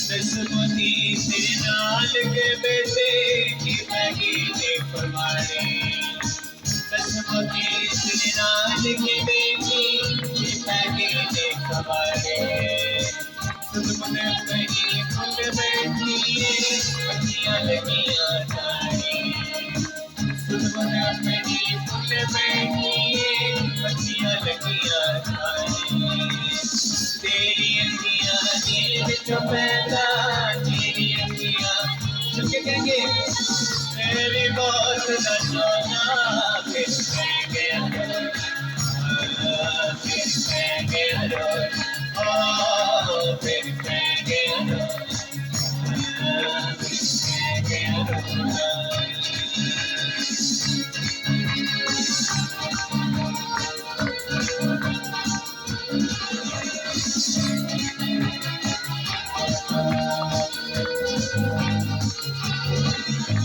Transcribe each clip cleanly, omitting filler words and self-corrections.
दसमती तेरे नाल के बेटे की मैगी ने फरमाने दसमती तेरे नाल के बेटी की मैगी ने फरमाने तुमने मैगी फुल बैठी पतियां लगियां जाने तुमने मैगी फुल बैठी पतियां लगियां जाने तेरी अंगियां नींद जो पैदा तेरी अंगियां चुप कहेंगे मेरी मौत न सोना फिर मैं गया फिर मैं गया फिर मैं गया फिर मैं गया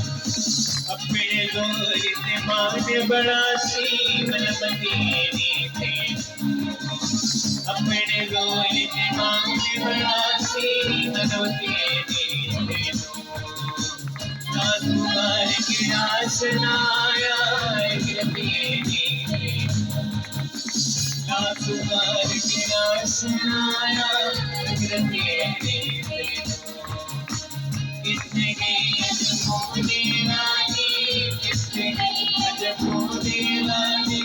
अपने गोरी ने माने बड़ा सी मनमतीनी थे अपने गोरी ने माने बड़ा सी मनमतीनी थे नासुमार की आस नाया गिरतीनी थे नासुमार की आस नाया गिरतीनी थे किसने की अजमोनी रानी किसने की अजमोनी रानी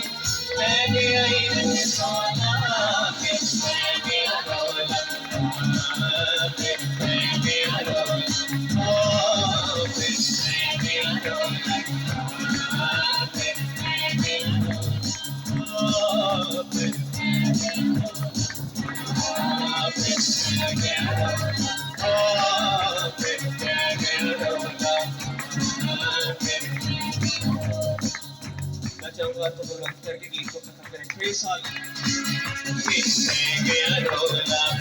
मैंने आई रंग सोना फिर मैं गया रोला फिर मैं गया रोला फिर मैं गया रोला फिर मैं गया रोला फिर मैं गया रोला मैं चाहूंगा तो बुलंद करके गीत को खत्म करें 6 साल फिर मैं गया रोला